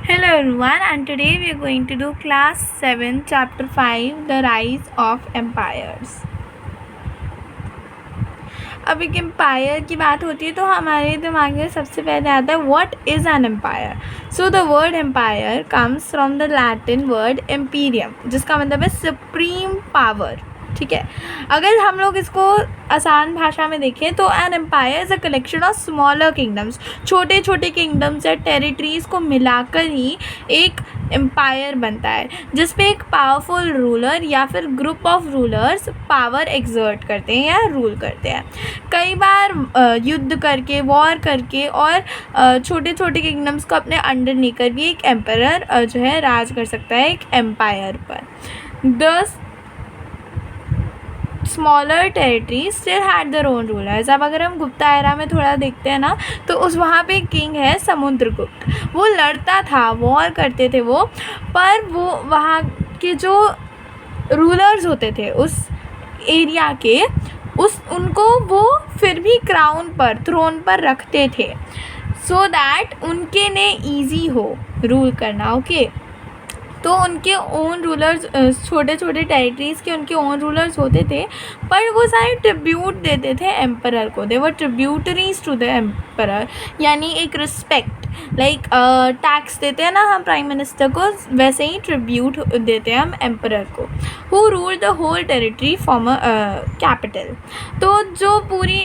Hello everyone, and today we are going to do class 7 chapter 5 The Rise of Empires. अब एक empire की बात होती है तो हमारे दिमाग में सबसे पहले आता है what is an empire. So the word empire comes from the Latin word imperium, जिसका मतलब है सुप्रीम पावर. ठीक है, अगर हम लोग इसको आसान भाषा में देखें तो an empire is a collection of smaller kingdoms. छोटे छोटे किंगडम्स या टेरिटरीज़ को मिलाकर ही एक एम्पायर बनता है, जिस पे एक पावरफुल रूलर या फिर group of rulers power exert करते हैं या रूल करते हैं. कई बार युद्ध करके, वॉर करके और छोटे छोटे किंगडम्स को अपने अंडर लेकर भी एक एम्पायर जो है राज कर सकता है एक एम्पायर पर. The smaller territory still had their own rulers. अब अगर हम गुप्ता एरा में थोड़ा देखते हैं ना, तो उस वहाँ पे किंग है समुद्रगुप्त. वो लड़ता था, वॉर करते थे वो, पर वो वहाँ के जो रूलर्स होते थे उस एरिया के, उनको वो फिर भी थ्रोन पर रखते थे, सो दैट उनके लिए ईजी हो रूल करना. ओके, तो उनके ओन रूलर्स, छोटे छोटे टेरिटरीज़ के उनके ओन रूलर्स होते थे, पर वो सारे ट्रिब्यूट देते थे एम्परर को. दे वर ट्रिब्यूटरीज टू द एम्परर, यानी एक रिस्पेक्ट, लाइक टैक्स देते हैं ना हम प्राइम मिनिस्टर को, वैसे ही ट्रिब्यूट देते हैं हम एम्परर को. Who rule the whole territory from a capital. तो जो पूरी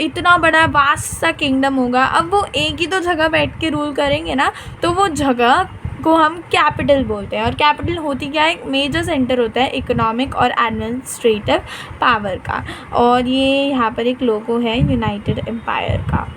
इतना बड़ा वास्ट सा किंगडम होगा, अब वो एक ही तो जगह बैठ के रूल करेंगे ना, तो वो जगह को हम कैपिटल बोलते हैं. और कैपिटल होती क्या है, एक मेजर सेंटर होता है इकोनॉमिक और एडमिनिस्ट्रेटिव पावर का. और ये यहाँ पर एक लोगो है यूनाइटेड एम्पायर का.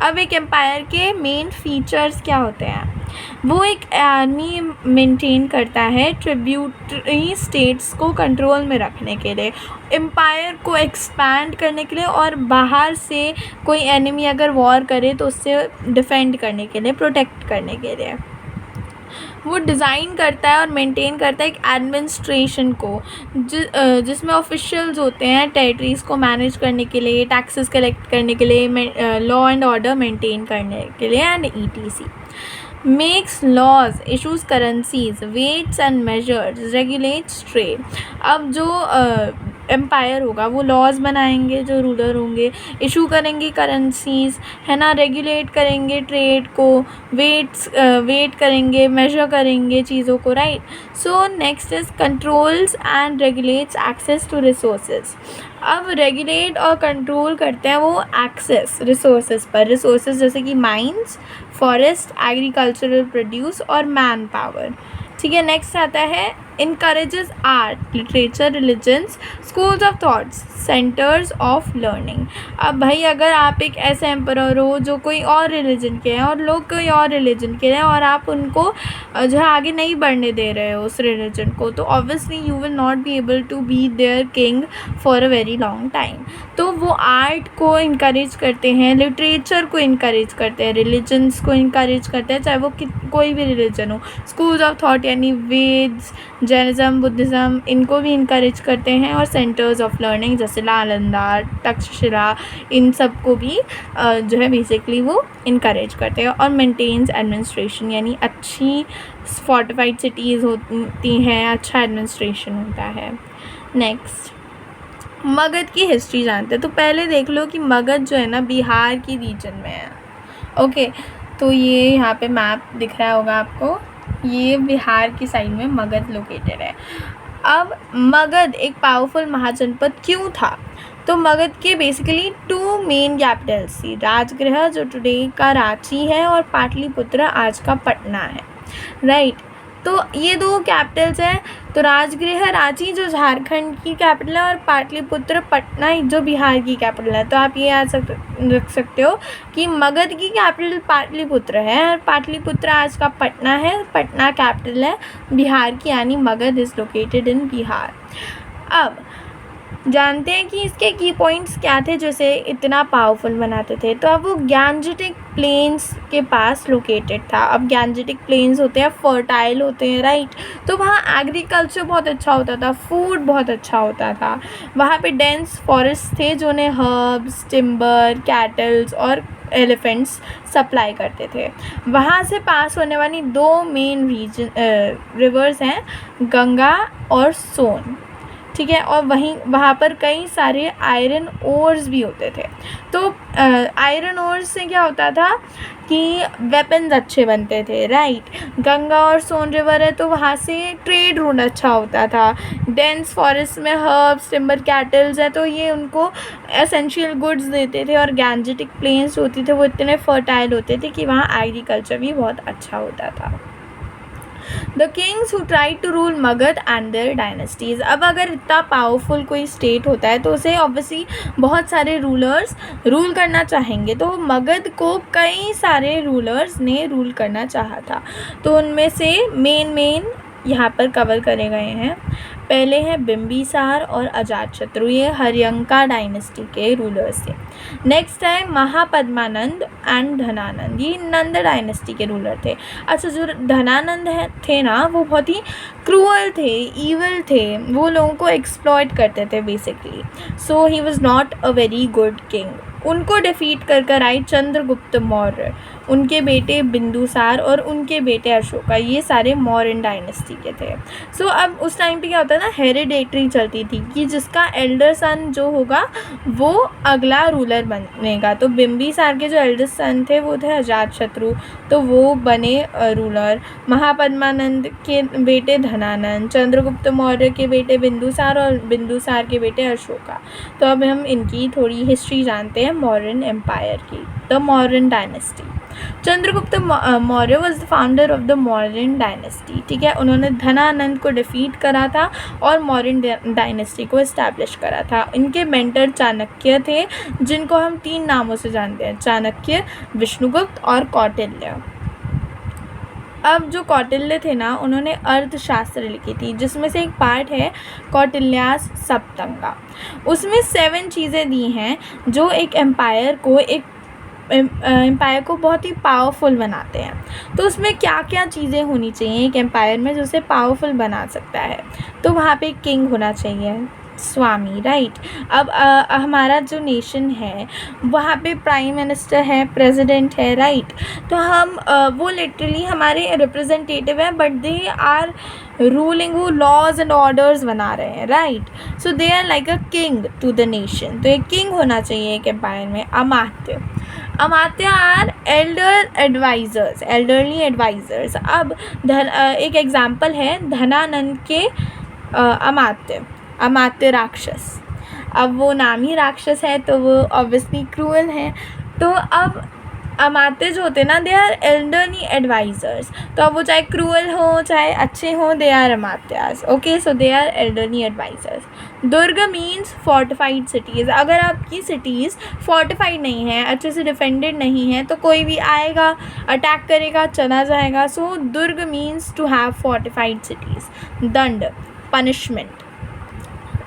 अब एक एम्पायर के मेन फीचर्स क्या होते हैं. वो एक आर्मी मेंटेन करता है ट्रिब्यूटरी स्टेट्स को कंट्रोल में रखने के लिए, एम्पायर को एक्सपैंड करने के लिए, और बाहर से कोई एनिमी अगर वॉर करे तो उससे डिफेंड करने के लिए, प्रोटेक्ट करने के लिए. वो डिज़ाइन करता है और मेंटेन करता है एक एडमिनिस्ट्रेशन को, जिसमें ऑफिशियल्स होते हैं टेरिटरीज़ को मैनेज करने के लिए, टैक्सेस कलेक्ट करने के लिए, लॉ एंड ऑर्डर मेंटेन करने के लिए, and ETC. Makes laws, issues currencies, weights and measures, regulates trade. अब जो एम्पायर होगा वो लॉज बनाएंगे, जो रूलर होंगे इशू करेंगे करेंसीज, है ना, रेगुलेट करेंगे ट्रेड को, वेट करेंगे, मेजर करेंगे चीज़ों को, right. So next is controls and regulates access to resources. अब रेगुलेट और कंट्रोल करते हैं वो एक्सेस रिसोर्सेज पर, रिसोर्सेज जैसे कि माइंस, फॉरेस्ट, एग्रीकल्चरल प्रोड्यूस और मैन पावर. ठीक है, नेक्स्ट आता है encourages art, literature, religions, schools of thoughts, centers of learning. अब भाई अगर आप एक ऐसे एम्परर हो जो कोई और रिलीजन के हैं और लोग कोई और रिलीजन के हैं, और आप उनको जो है आगे नहीं बढ़ने दे रहे हो उस रिलीजन को, तो obviously you will not be able to be their king for a very long time. तो वो आर्ट को इनक्रेज करते हैं, लिटरेचर को इनक्रेज करते हैं, रिलीजन्स को इनक्रेज करते हैं, चाहे वो कोई भी रिलीजन हो. स्कूल्स ऑफ थॉट यानी वेद्स, जैनिज़्म, बुद्धिज़्म, इनको भी इनक्रेज करते हैं. और सेंटर्स ऑफ लर्निंग जैसे नालंदा, तक्षशिला, इन सब को भी जो है बेसिकली वो इनक्रेज करते हैं. और मेंटेन्स एडमिनिस्ट्रेशन, यानी अच्छी फोर्टिफाइड सिटीज़ होती हैं, अच्छा एडमिनिस्ट्रेशन होता है. नेक्स्ट, मगध की हिस्ट्री जानते हैं. तो पहले देख लो कि मगध जो है ना बिहार की रीजन में है. ओके, तो ये यहाँ पे मैप दिख रहा होगा आपको, ये बिहार की साइड में मगध लोकेटेड है. अब मगध एक पावरफुल महाजनपद क्यों था, तो मगध के बेसिकली 2 मेन कैपिटल्स थी, राजगृह जो टुडे का रांची है, और पाटलिपुत्र आज का पटना है, राइट. तो ये 2 कैपिटल्स हैं. तो राजगृह रांची जो झारखंड की कैपिटल है, और पाटलिपुत्र पटना जो बिहार की कैपिटल है. तो आप ये याद रख सकते हो कि मगध की कैपिटल पाटलिपुत्र है, और पाटलिपुत्र आज का पटना है, पटना कैपिटल है बिहार की, यानी Magadh is located in Bihar. अब जानते हैं कि इसके की पॉइंट्स क्या थे जो इसे इतना पावरफुल बनाते थे। तो अब वो गैंजेटिक प्लेन्स के पास लोकेटेड था। अब गैंजेटिक प्लेन्स होते हैं, फर्टाइल होते हैं, राइट। तो वहाँ एग्रीकल्चर बहुत अच्छा होता था, फूड बहुत अच्छा होता था। वहाँ पे डेंस फॉरेस्ट थे जो उन्हें हर्ब्स, टिम्बर, कैटल्स और एलिफेंट्स सप्लाई करते थे। वहाँ से पास होने वाली दो मेन रिवर्स हैं, गंगा और सोन, ठीक है। और वहाँ पर कई सारे आयरन ओर्स भी होते थे। तो आयरन ओर्स से क्या होता था कि वेपन्स अच्छे बनते थे, राइट। गंगा और सोन रिवर है तो वहाँ से ट्रेड रूट अच्छा होता था। डेंस फॉरेस्ट में हर्ब्स, टिम्बर, कैटल्स है तो ये उनको एसेंशियल गुड्स देते थे। और गैंजेटिक प्लेन्स होती थे वो इतने फर्टाइल होते थे कि वहाँ एग्रीकल्चर भी बहुत अच्छा होता था। The kings who try to rule Magadh and their dynasties. अब अगर इतना पावरफुल कोई स्टेट होता है तो उसे ऑब्वियसली बहुत सारे रूलर्स रूल करना चाहेंगे। तो मगध को कई सारे रूलर्स ने रूल करना चाहा था। तो उनमें से मेन यहाँ पर कवर करे गए हैं। पहले हैं बिंबिसार और अजातशत्रु, ये हर्यंका डायनेस्टी के रूलर्स थे। नेक्स्ट है महापद्मानंद एंड धनानंद, ये नंद डायनेस्टी के रूलर थे। अच्छा, जो धनानंद थे ना वो बहुत ही क्रूअल थे, ईवल थे, वो लोगों को एक्सप्लॉइट करते थे basically. So he was not a very good king. उनको डिफीट कर आई चंद्रगुप्त मौर्य, उनके बेटे बिंदुसार और उनके बेटे अशोका, ये सारे मौर्यन डायनेस्टी के थे। सो अब उस टाइम पे क्या होता है ना, हेरिडेटरी चलती थी कि जिसका एल्डर सन जो होगा वो अगला रूलर बनेगा। तो बिंबिसार के जो एल्डेस्ट सन थे वो थे अजातशत्रु, तो वो बने रूलर। महापद्मानंद के बेटे धनानंद, चंद्रगुप्त मौर्य के बेटे बिंदुसार और बिंदुसार के बेटे अशोका। तो अब हम इनकी थोड़ी हिस्ट्री जानते हैं मौर्यन एम्पायर की, the Mauryan dynasty. Chandragupta Maurya was the founder of the Mauryan dynasty, ठीक है। उन्होंने धनानंद को डिफीट करा था और मौर्यन डायनेस्टी को इस्टेब्लिश करा था। इनके मेंटर चाणक्य थे, जिनको हम 3 नामों से जानते हैं, चाणक्य, विष्णुगुप्त और कौटिल्य। अब जो कौटिल्य थे ना, उन्होंने अर्थशास्त्र लिखी थी, जिसमें से एक पार्ट है कौटिल्यास सप्तंगा। उसमें 7 चीज़ें दी हैं जो एक एम्पायर को बहुत ही पावरफुल बनाते हैं। तो उसमें क्या क्या चीज़ें होनी चाहिए एक एम्पायर में जो उसे पावरफुल बना सकता है। तो वहाँ पे किंग होना चाहिए, स्वामी, राइट। अब हमारा जो नेशन है वहाँ पे प्राइम मिनिस्टर है, प्रेसिडेंट है, राइट। तो हम वो लिटरली हमारे रिप्रेजेंटेटिव हैं, बट दे आर रूलिंग, वो लॉज एंड ऑर्डर्स बना रहे हैं, right. So they are like a king to the nation. तो एक किंग होना चाहिए एक एम्पायर में। अमात्य आर एल्डरली एडवाइज़र्स। अब एक एग्जाम्पल है धनानंद के अमात्य राक्षस। अब वो नाम ही राक्षस है तो वो ऑब्वियसली क्रूअल है। तो अब अमात्य जो होते हैं ना, दे आर एल्डरली एडवाइज़र्स। तो अब वो चाहे क्रूअल हो चाहे अच्छे हों, they are amatyas, okay. So they are elderly advisors. Durg means fortified cities. अगर आपकी सिटीज़ फोर्टिफाइड नहीं है, अच्छे से डिफेंडेड नहीं है, तो कोई भी आएगा, अटैक करेगा, चला जाएगा। So durg means to have fortified cities. Dand, punishment,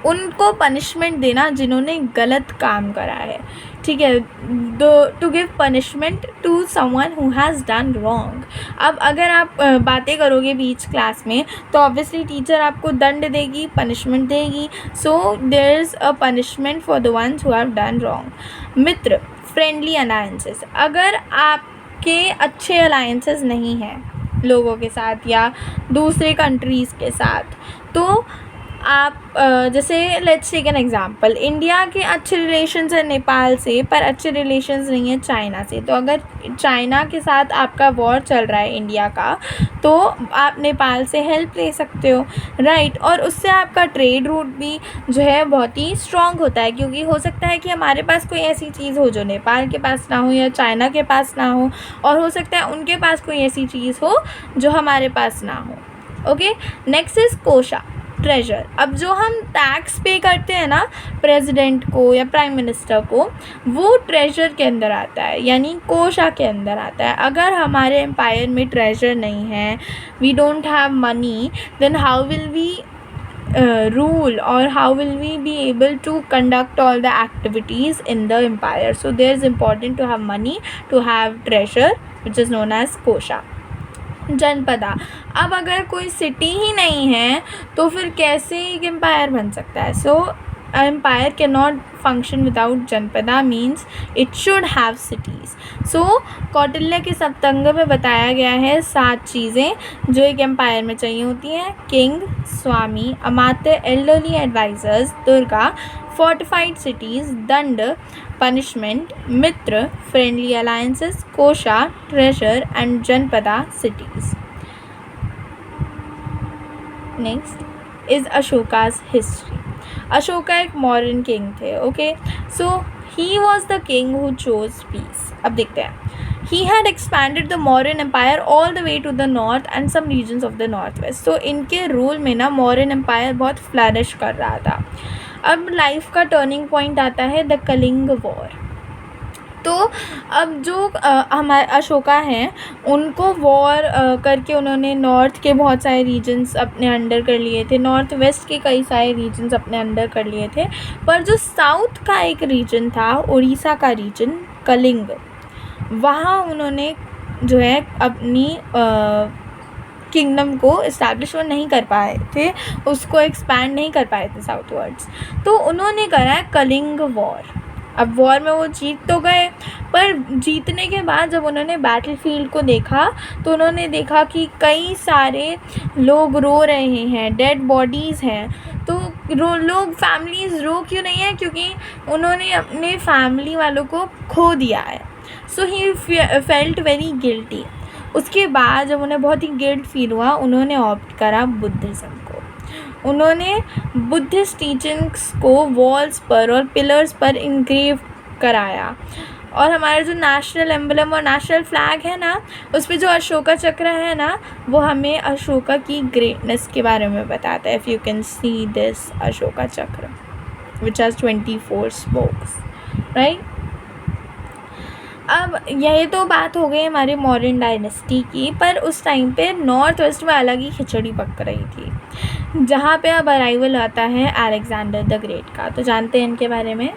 उनको पनिशमेंट देना जिन्होंने गलत काम करा है, ठीक है। To give punishment to someone who has done wrong. अब अगर आप बातें करोगे बीच क्लास में तो ऑब्वियसली टीचर आपको दंड देगी, पनिशमेंट देगी। So there is a punishment for the ones who have done wrong. मित्र, फ्रेंडली अलायंसेस। अगर आपके अच्छे अलायंसेस नहीं हैं लोगों के साथ या दूसरे कंट्रीज़ के साथ, तो आप जैसे let's take an example, India के अच्छे रिलेशंस हैं नेपाल से, पर अच्छे रिलेशंस नहीं है चाइना से। तो अगर चाइना के साथ आपका वॉर चल रहा है इंडिया का, तो आप नेपाल से हेल्प ले सकते हो, राइट। और उससे आपका ट्रेड रूट भी जो है बहुत ही स्ट्रॉन्ग होता है, क्योंकि हो सकता है कि हमारे पास कोई ऐसी चीज़ हो जो नेपाल के पास ना हो या चाइना के पास ना हो, और हो सकता है उनके पास कोई ऐसी चीज़ हो जो हमारे पास ना हो, okay. Next is kosha, treasure. अब जो हम टैक्स पे करते हैं ना प्रेसिडेंट को या प्राइम मिनिस्टर को, वो ट्रेजर के अंदर आता है, यानी कोशा के अंदर आता है। अगर हमारे एम्पायर में ट्रेजर नहीं है, we don't have money, then how will we rule, or how will we be able to conduct all the activities in the empire? So there is important to have money, to have treasure, which is known as kosha. जनपदा, अब अगर कोई city ही नहीं है तो फिर कैसे एक empire बन सकता है? So empire can not function without janapada, means it should have cities. So Kautilya के सप्तंग में बताया गया है 7 चीज़ें जो एक एम्पायर में चाहिए होती हैं: king, swami, amatya, elderly advisors, durga, fortified cities, danda, punishment, mitra, friendly alliances, kosha, treasure, and janpada, cities. Next is Ashoka's history. Ashoka एक मॉडर्न किंग थे. Okay, so he was the king who chose peace. अब देखते हैं. He had expanded the Mauryan Empire all the way to the north and some regions of the northwest. So इनके rule में ना Mauryan empire बहुत flourish कर रहा था. अब लाइफ का टर्निंग पॉइंट आता है द कलिंग वॉर. तो अब जो हमारे अशोका हैं उनको वॉर करके उन्होंने नॉर्थ के बहुत सारे रीजन्स अपने अंडर कर लिए थे, नॉर्थ वेस्ट के कई सारे रीजन्स अपने अंडर कर लिए थे, पर जो साउथ का एक रीजन था, उड़ीसा का रीजन कलिंग, वहाँ उन्होंने जो है अपनी किंगडम को इस्टेब्लिश नहीं कर पाए थे, उसको एक्सपैंड नहीं कर पाए थे साउथवर्ड्स. तो उन्होंने करा है कलिंग वॉर. अब वॉर में वो जीत तो गए, पर जीतने के बाद जब उन्होंने बैटलफील्ड को देखा तो उन्होंने देखा कि कई सारे लोग रो रहे हैं, डेड बॉडीज़ हैं. तो लोग फैमिलीज़ रो क्यों नहीं है? क्योंकि उन्होंने अपने फैमिली वालों को खो दिया है. सो ही फेल्ट वेरी गिल्टी. उसके बाद जब उन्हें बहुत ही गिल्ट फील हुआ, उन्होंने ऑप्ट करा बुद्धिज़्म को. उन्होंने बुद्धिस्ट टीचिंग्स को वॉल्स पर और पिलर्स पर इंग्रेव कराया. और हमारा जो नेशनल एम्बलम और नेशनल फ्लैग है ना, उस पर जो अशोका चक्र है ना, वो हमें अशोका की ग्रेटनेस के बारे में बताता है. If you can see this Ashoka चक्र विच हैज़ 24 स्पोक्स, राइट. अब यही तो बात हो गई हमारे मौर्यन डायनेस्टी की, पर उस टाइम पे नॉर्थ वेस्ट में अलग ही खिचड़ी पक रही थी, जहाँ पे अब अराइवल आता है अलेक्जेंडर द ग्रेट का. तो जानते हैं इनके बारे में.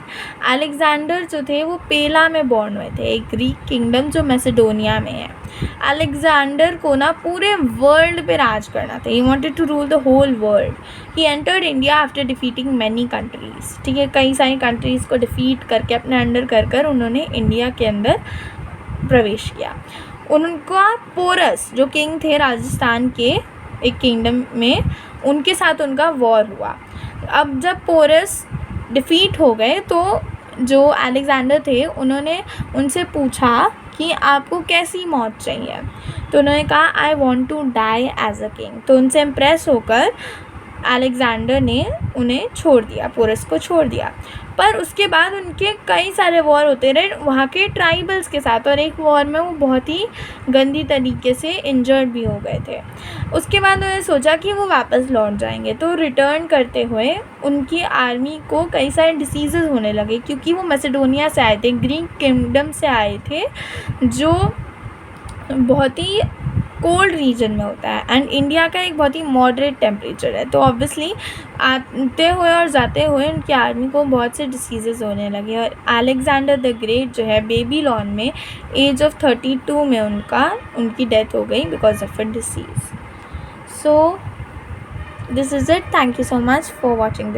अलेक्जेंडर जो थे वो पेला में बॉर्न हुए थे, एक ग्रीक किंगडम जो मैसेडोनिया में है. अलेक्जेंडर को ना पूरे वर्ल्ड पे राज करना था. He wanted to rule the whole world. He entered India after defeating many countries. ठीक है, कई सारी कंट्रीज़ को डिफीट करके अपने अंडर कर उन्होंने इंडिया के अंदर प्रवेश किया. उनका पोरस जो किंग थे राजस्थान के एक किंगडम में, उनके साथ उनका वॉर हुआ. अब जब पोरस डिफीट हो गए तो जो अलेक्जेंडर थे उन्होंने उनसे पूछा कि आपको कैसी मौत चाहिए. तो उन्होंने कहा I want to die as a king. तो उनसे इम्प्रेस होकर अलेक्जेंडर ने उन्हें छोड़ दिया, पोरस को छोड़ दिया. पर उसके बाद उनके कई सारे वॉर होते रहे वहाँ के ट्राइबल्स के साथ, और एक वॉर में वो बहुत ही गंदी तरीके से इंजर्ड भी हो गए थे. उसके बाद उन्होंने सोचा कि वो वापस लौट जाएंगे. तो रिटर्न करते हुए उनकी आर्मी को कई सारे डिसीज़ेज़ होने लगे, क्योंकि वो मैसेडोनिया से आए थे, ग्रीक किंगडम से आए थे, जो बहुत ही कोल्ड रीजन में होता है, एंड इंडिया का एक बहुत ही मॉडरेट टेम्परेचर है. तो ऑब्वियसली आते हुए और जाते हुए उनकी आर्मी को बहुत से डिसीज़ेज़ होने लगे. और अलेक्जेंडर द ग्रेट जो है बेबीलोन में एज ऑफ 32 में उनकी डेथ हो गई because of a disease. So this is it. Thank you so much for watching this.